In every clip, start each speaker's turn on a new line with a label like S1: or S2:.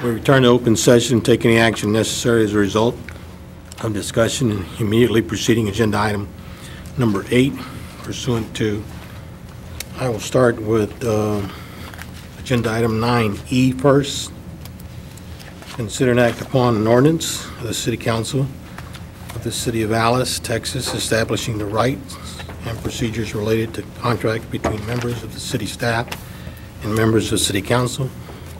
S1: We return to open session and take any action necessary as a result of discussion and immediately preceding agenda item number 8 pursuant to, I will start with agenda item 9E first. Consider and act upon an ordinance of the City Council of the City of Alice, Texas, establishing the rights and procedures related to contract between members of the city staff and members of City Council,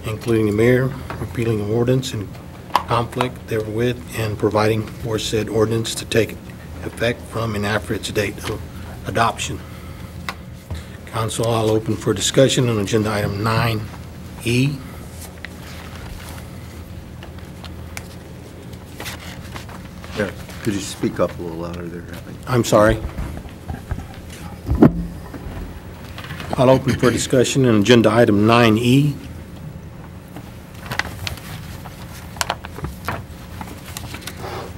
S1: including the mayor, repealing an ordinance in conflict therewith, and providing for said ordinance to take effect from and after its date of adoption. Council, I'll open for discussion on agenda item 9E.
S2: Yeah, could you speak up a little louder there?
S1: I'm sorry. I'll open for discussion on agenda item 9E.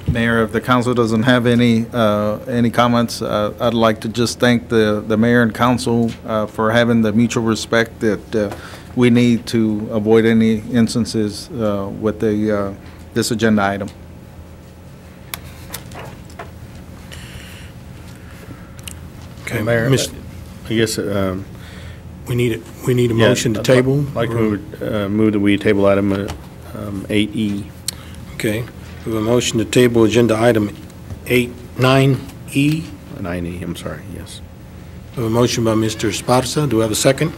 S3: Mayor, if the council doesn't have any comments, I'd like to just thank the mayor and council for having the mutual respect that we need to avoid any instances with this agenda item.
S1: Okay,
S4: Mayor, I guess
S1: we need a motion to table.
S4: I'd like to move that we table item 8E.
S1: Okay, we have a motion to table agenda item 9E.
S4: 9E, I'm sorry, yes.
S1: We have a motion by Mr. Esparza. Do we have a second?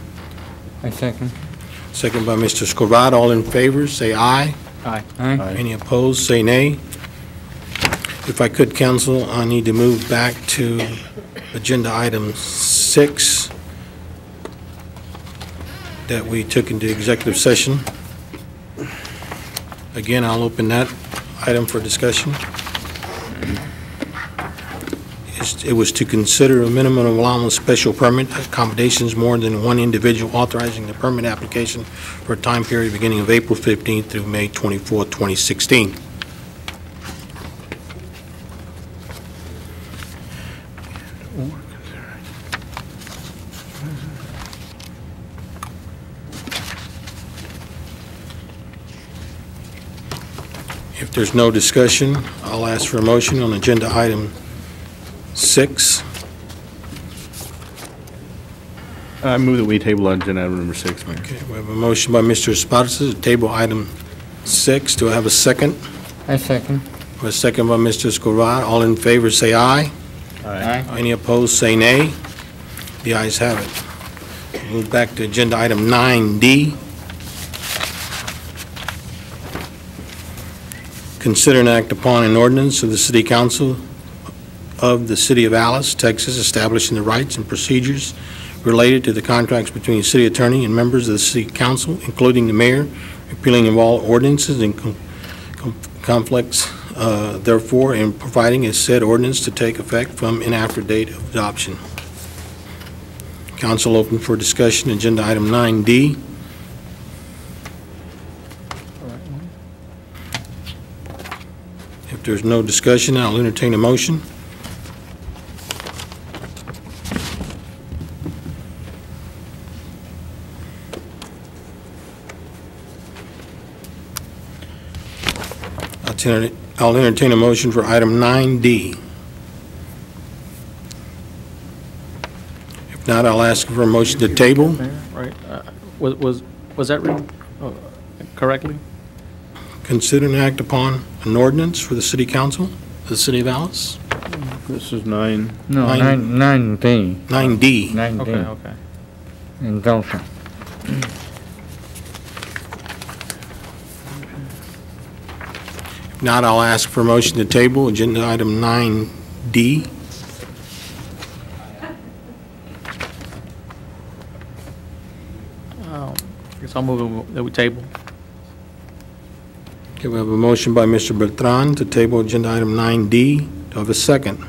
S5: I second.
S1: Second by Mr. Escobar. All in favor, say aye.
S5: Aye.
S1: Any opposed, say nay. If I could, council, I need to move back to agenda item 6 that we took into executive session. Again, I'll open that item for discussion. It was to consider a minimum allowance special permit accommodations more than one individual, authorizing the permit application for a time period beginning of April 15th through May 24th, 2016. If there's no discussion, I'll ask for a motion on agenda item 6.
S4: I move that we table agenda item number 6, Mayor.
S1: Okay, we have a motion by Mr. Esparza to table item 6. Do I have a second?
S5: I second.
S1: A second by Mr. Escobar. All in favor, say aye.
S5: Aye.
S1: Any opposed, say nay. The ayes have it. Move back to agenda item 9D. Consider and act upon an ordinance of the City Council of the City of Alice, Texas, establishing the rights and procedures related to the contracts between the city attorney and members of the City Council, including the mayor, repealing of all ordinances and conflicts therefore, and providing a said ordinance to take effect from and after date of adoption. Council open for discussion, agenda item 9D. If there's no discussion, I'll entertain a motion. I'll entertain a motion for item 9D. If not, I'll ask for a motion to table.
S6: Mayor, right? Was that written correctly?
S1: Consider and act upon an ordinance for the City Council of the City of Alice.
S4: This is 9.
S5: No,
S1: Nine.
S5: 9D.
S1: 9D.
S5: 9D.
S6: Okay, okay.
S5: And Delta.
S1: If not, I'll ask for a motion to table agenda item 9D.
S6: I guess I'll move that we table.
S1: Okay, we have a motion by Mr. Bertrand to table agenda item 9D. Do I have a second?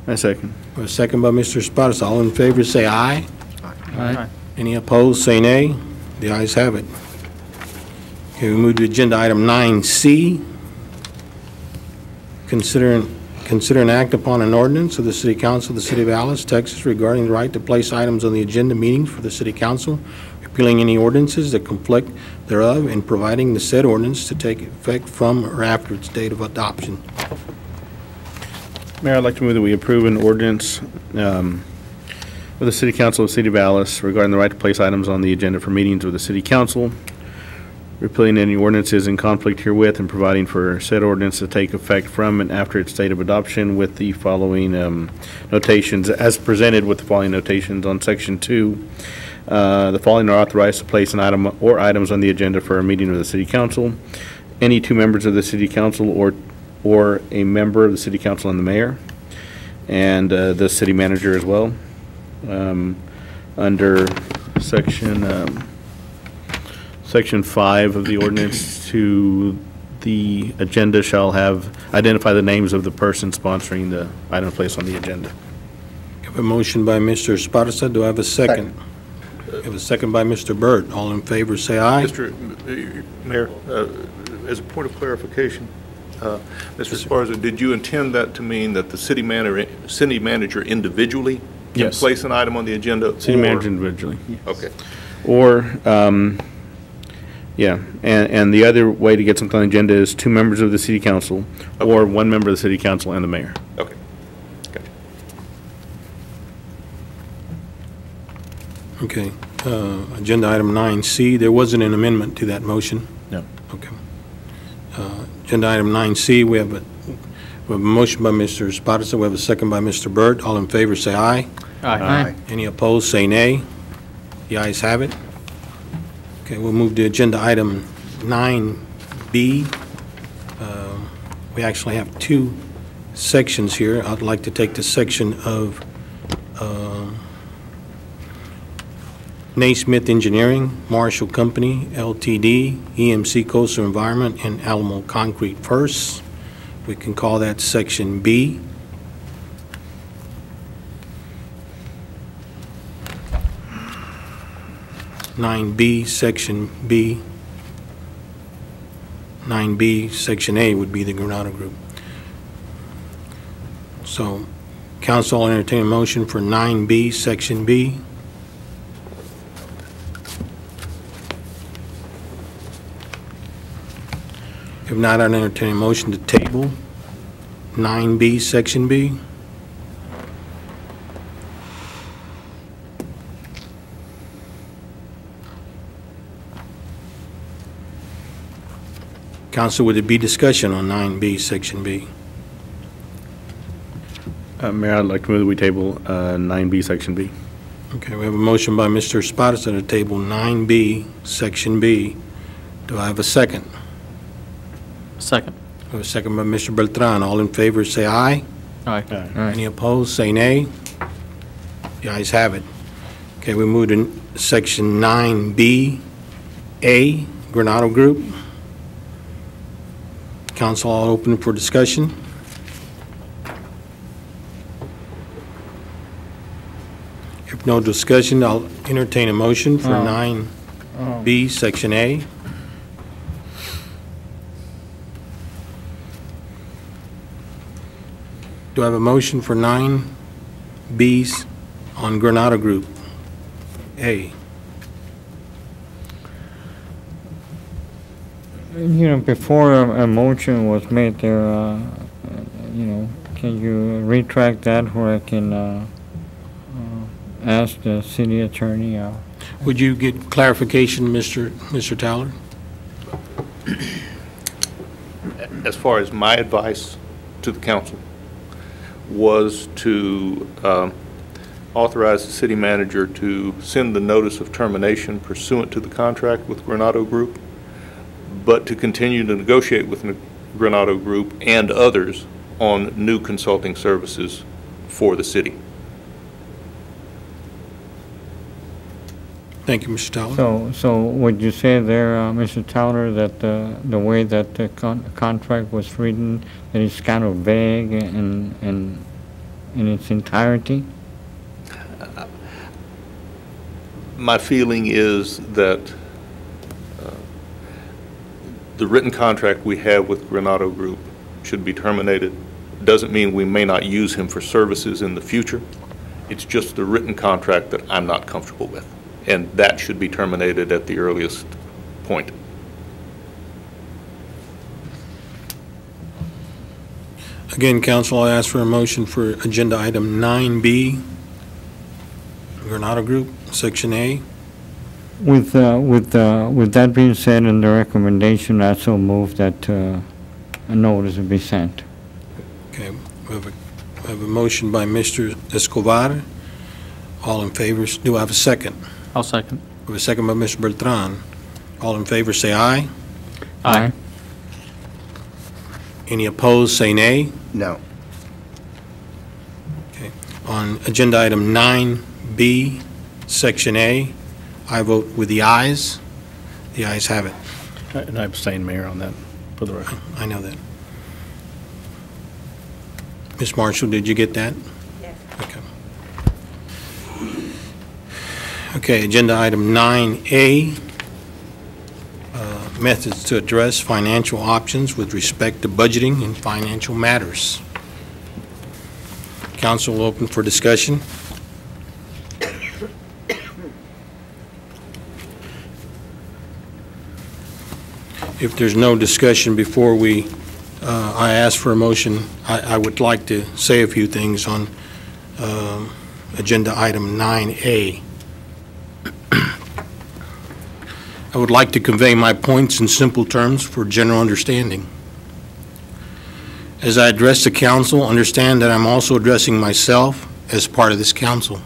S4: I second.
S1: We have a second by Mr. Esparza. All in favor, say aye.
S6: Aye.
S1: Any opposed, say nay. The ayes have it. Okay, we move to agenda item 9C. Consider and act upon an ordinance of the City Council of the City of Alice, Texas, regarding the right to place items on the agenda meetings for the City Council, repealing any ordinances that conflict thereof, and providing the said ordinance to take effect from or after its date of adoption.
S4: Mayor, I'd like to move that we approve an ordinance of the City Council of the City of Alice regarding the right to place items on the agenda for meetings of the City Council, repealing any ordinances in conflict herewith, and providing for said ordinance to take effect from and after its date of adoption with the following notations, as presented with the following notations on Section 2. The following are authorized to place an item or items on the agenda for a meeting of the City Council. Any two members of the City Council or a member of the City Council and the mayor, and the city manager as well. Under Section 5 of the ordinance, to the agenda shall identify the names of the person sponsoring the item placed on the agenda.
S1: I have a motion by Mr. Esparza. Do I have a second? I have a second by Mr. Byrd. All in favor, say aye.
S7: Mr. Mayor, as a point of clarification, Mr. Esparza, did you intend that to mean that the city manager individually can
S4: Yes.
S7: place an item on the agenda?
S4: City
S7: or-
S4: manager individually.
S7: Okay.
S4: Or, yeah, and the other way to get something on the agenda is two members of the City Council, or one member of the City Council and the mayor.
S7: Okay. Gotcha.
S1: Okay. Agenda item 9C, there wasn't an amendment to that motion?
S4: No.
S1: Okay. Agenda item 9C, we have a motion by Mr. Esparza, we have a second by Mr. Byrd. All in favor, say aye.
S5: Aye.
S1: Any opposed, say nay. The ayes have it. Okay, we'll move to agenda item 9B. We actually have two sections here. I'd like to take the section of Naismith Engineering, Marshall Company, LTD, EMC Coastal Environment, and Alamo Concrete first. We can call that Section B. Nine B, Section B. 9B, Section A would be the Granada Group. So, council will entertain a motion for 9B, Section B. If not, I'd entertain a motion to table 9B, Section B. Council, would there be discussion on 9B, Section B?
S4: Mayor, I'd like to move that we table 9B, Section B.
S1: Okay, we have a motion by Mr. Esparza to table 9B, Section B. Do I have a second?
S6: Second.
S1: We have a second by Mr. Beltran. All in favor, say aye.
S6: Aye.
S1: Any opposed, say nay. The ayes have it. Okay, we move to Section 9B, A, Granado Group. Council, all open for discussion. If no discussion, I'll entertain a motion for 9B, Section A. Do I have a motion for 9Bs on Granada Group? A.
S5: Before a motion was made there, can you retract that where I can ask the city attorney?
S1: Would you get clarification, Mr. Towler?
S7: As far as my advice to the council was to authorize the city manager to send the notice of termination pursuant to the contract with Granado Group, but to continue to negotiate with Granado Group and others on new consulting services for the city.
S1: Thank you, Mr. Towler.
S5: So would you say there, Mr. Towler, that the way that the contract was written, that it's kind of vague in its entirety?
S7: My feeling is that the written contract we have with Granado Group should be terminated. Doesn't mean we may not use him for services in the future. It's just the written contract that I'm not comfortable with. and that should be terminated at the earliest point.
S1: Again, council, I ask for a motion for agenda item 9B, Granada Group, Section A.
S5: With that being said and the recommendation, I so move that a notice will be sent.
S1: Okay, we have a motion by Mr. Escobar. All in favor, do I have a second?
S6: I'll second.
S1: We have a second by Mr. Beltran. All in favor, say aye.
S5: Aye.
S1: Any opposed, say nay.
S2: No.
S1: Okay. On agenda item 9B, Section A, I vote with the ayes. The ayes have it.
S4: And I abstain, Mayor, on that, for the record.
S1: I know that. Ms. Marshall, did you get that?
S8: Yes.
S1: Okay. Okay, agenda item 9A, methods to address financial options with respect to budgeting and financial matters. Council open for discussion. If there's no discussion before I ask for a motion, I would like to say a few things on agenda item 9A. I would like to convey my points in simple terms for general understanding. As I address the council, understand that I'm also addressing myself as part of this council.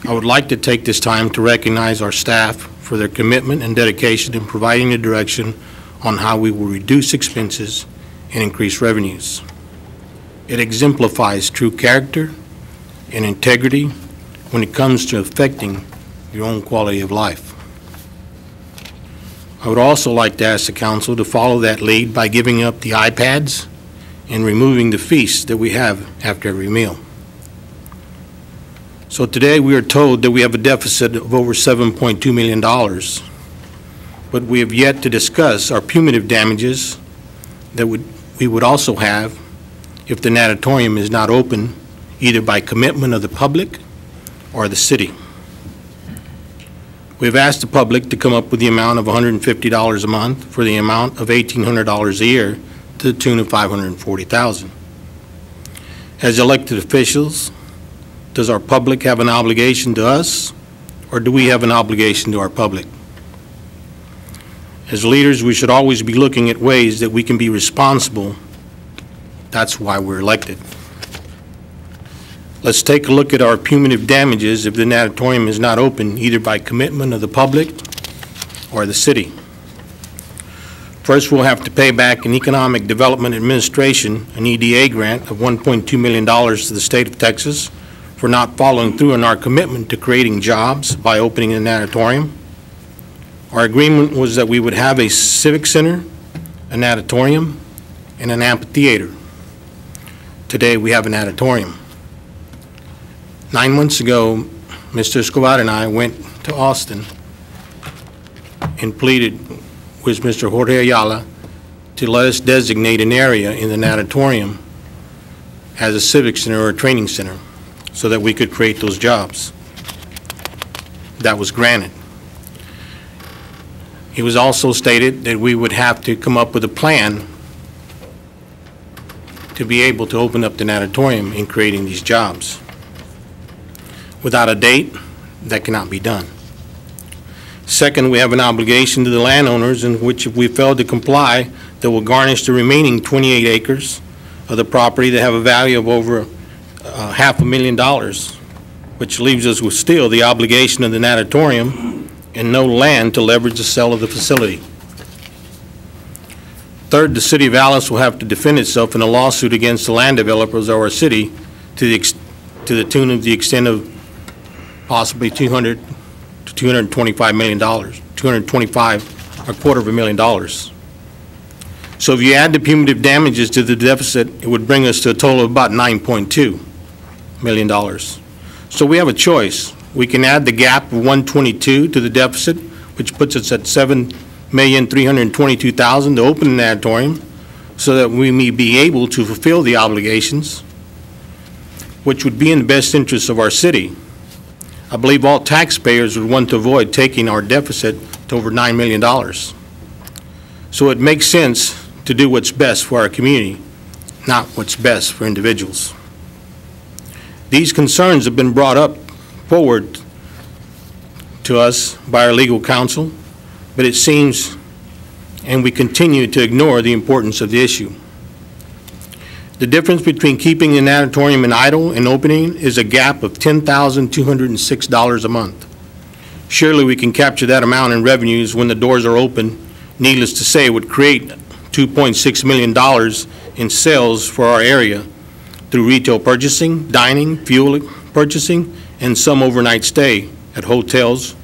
S1: I would like to take this time to recognize our staff for their commitment and dedication in providing the direction on how we will reduce expenses and increase revenues. It exemplifies true character and integrity when it comes to affecting your own quality of life. I would also like to ask the council to follow that lead by giving up the iPads and removing the feasts that we have after every meal. So today we are told that we have a deficit of over $7.2 million, but we have yet to discuss our punitive damages that we would also have if the natatorium is not open either by commitment of the public or the city. We've asked the public to come up with the amount of $150 a month for the amount of $1,800 a year to the tune of $540,000. As elected officials, does our public have an obligation to us, or do we have an obligation to our public? As leaders, we should always be looking at ways that we can be responsible. That's why we're elected. Let's take a look at our punitive damages if the natatorium is not open either by commitment of the public or the city. First, we'll have to pay back an Economic Development Administration, an EDA grant of $1.2 million to the state of Texas for not following through on our commitment to creating jobs by opening the natatorium. Our agreement was that we would have a civic center, a natatorium, and an amphitheater. Today, we have a natatorium. 9 months ago, Mr. Escobar and I went to Austin and pleaded with Mr. Jorge Ayala to let us designate an area in the natatorium as a civic center or a training center so that we could create those jobs. That was granted. It was also stated that we would have to come up with a plan to be able to open up the natatorium in creating these jobs. Without a date, that cannot be done. Second, we have an obligation to the landowners in which if we fail to comply, that will garnish the remaining 28 acres of the property that have a value of over $500,000, which leaves us with still the obligation of the natatorium and no land to leverage the sale of the facility. Third, the city of Alice will have to defend itself in a lawsuit against the land developers of our city to the tune of the extent of possibly $200 to $225 million, $225, a quarter of $1 million. So if you add the punitive damages to the deficit, it would bring us to a total of about $9.2 million. So we have a choice. We can add the gap of 122 to the deficit, which puts us at $7,322,000 to open the natatorium so that we may be able to fulfill the obligations, which would be in the best interest of our city. I believe all taxpayers would want to avoid taking our deficit to over $9 million. So it makes sense to do what's best for our community, not what's best for individuals. These concerns have been brought up forward to us by our legal counsel, but it seems, and we continue to ignore the importance of the issue. The difference between keeping an auditorium in idle and opening is a gap of $10,206 a month. Surely we can capture that amount in revenues when the doors are open. Needless to say, it would create $2.6 million in sales for our area through retail purchasing, dining, fuel purchasing, and some overnight stay at hotels,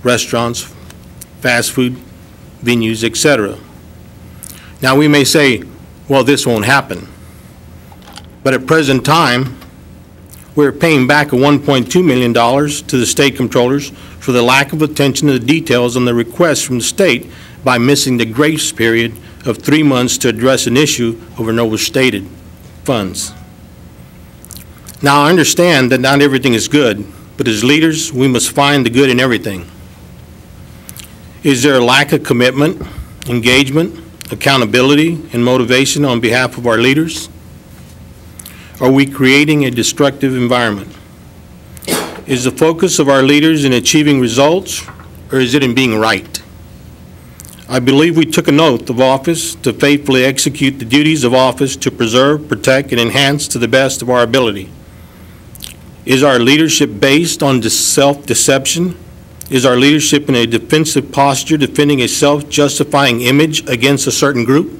S1: restaurants, fast food venues, etc. Now we may say, well, this won't happen. But at present time, we're paying back a $1.2 million to the state controllers for the lack of attention to the details on the request from the state by missing the grace period of 3 months to address an issue over an overstated funds. Now, I understand that not everything is good, but as leaders, we must find the good in everything. Is there a lack of commitment, engagement, accountability, and motivation on behalf of our leaders? Are we creating a destructive environment? Is the focus of our leaders in achieving results, or is it in being right? I believe we took an oath of office to faithfully execute the duties of office to preserve, protect, and enhance to the best of our ability. Is our leadership based on self-deception? Is our leadership in a defensive posture, defending a self-justifying image against a certain group?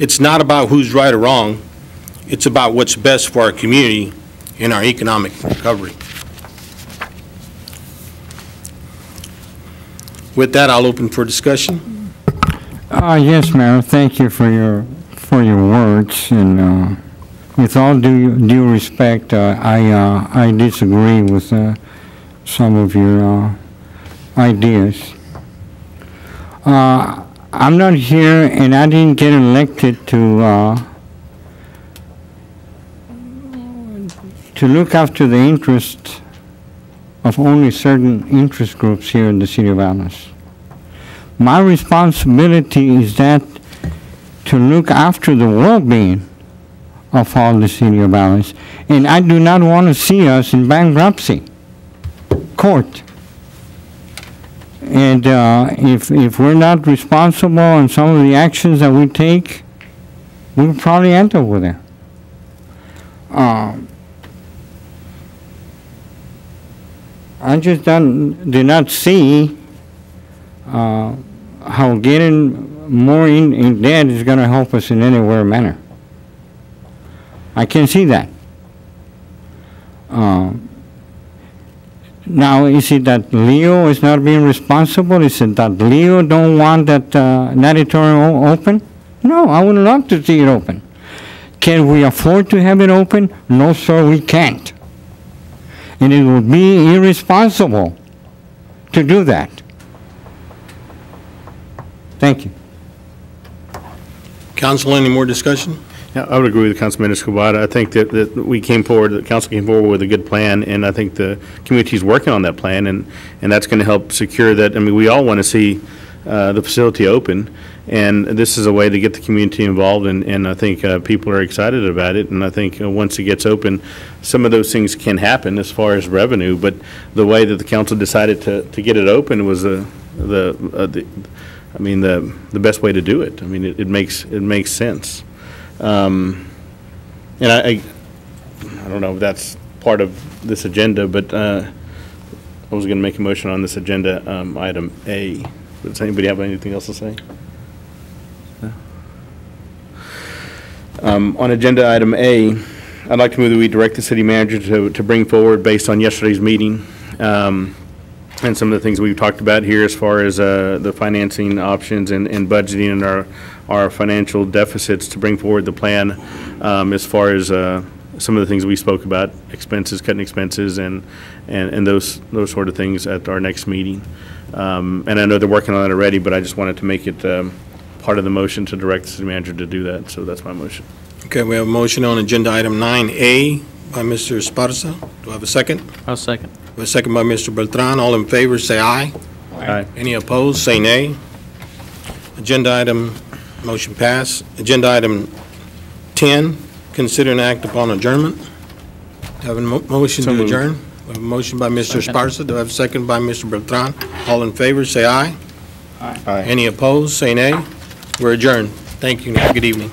S1: It's not about who's right or wrong. It's about what's best for our community and our economic recovery. With that, I'll open for discussion.
S5: Yes, Mayor, thank you for your words, and with all due respect, I disagree with some of your ideas. I'm not here, and I didn't get elected to look after the interests of only certain interest groups here in the city of Alice. My responsibility is that to look after the well-being of all the city of Alice, and I do not want to see us in bankruptcy court. And if we're not responsible on some of the actions that we take, we'll probably end up with there. I just did not see how getting more in debt is going to help us in any manner. I can see that. Now, is it that Leo is not being responsible? Is it that Leo don't want that auditorium open? No, I would love to see it open. Can we afford to have it open? No, sir, we can't. And it would be irresponsible to do that. Thank you.
S1: Council, any more discussion?
S4: Yeah, I would agree with Councilman Escobar. I think that we came forward, the council came forward with a good plan, and I think the community is working on that plan, and that's going to help secure that. I mean, we all want to see the facility open, and this is a way to get the community involved, and I think people are excited about it, and I think once it gets open, some of those things can happen as far as revenue, but the way that the council decided to get it open was the best way to do it. I mean, it makes sense. And I don't know if that's part of this agenda, but I was going to make a motion on this agenda, item A. Does anybody have anything else to say? No? On agenda item A, I'd like to move that we direct the city manager to bring forward, based on yesterday's meeting, and some of the things we've talked about here as far as the financing options and budgeting and our financial deficits, to bring forward the plan as far as some of the things we spoke about, expenses, cutting expenses, and those sort of things at our next meeting. And I know they're working on it already, but I just wanted to make it part of the motion to direct the city manager to do that, so that's my motion.
S1: Okay, we have a motion on agenda item 9A by Mr. Esparza. Do I have a second?
S6: I'll second.
S1: We have a second by Mr. Beltran. All in favor, say aye.
S4: Aye.
S1: Any opposed, say nay. Agenda item, motion pass. Agenda item 10, consider an act upon adjournment. Do I have a motion
S4: So
S1: to
S4: moved.
S1: adjourn? We have a motion by Mr.
S6: Second.
S1: Esparza. Do I have a second by Mr. Beltran? All in favor, say aye.
S4: Aye.
S1: Any opposed, say nay. We're adjourned. Thank you, and have a good evening.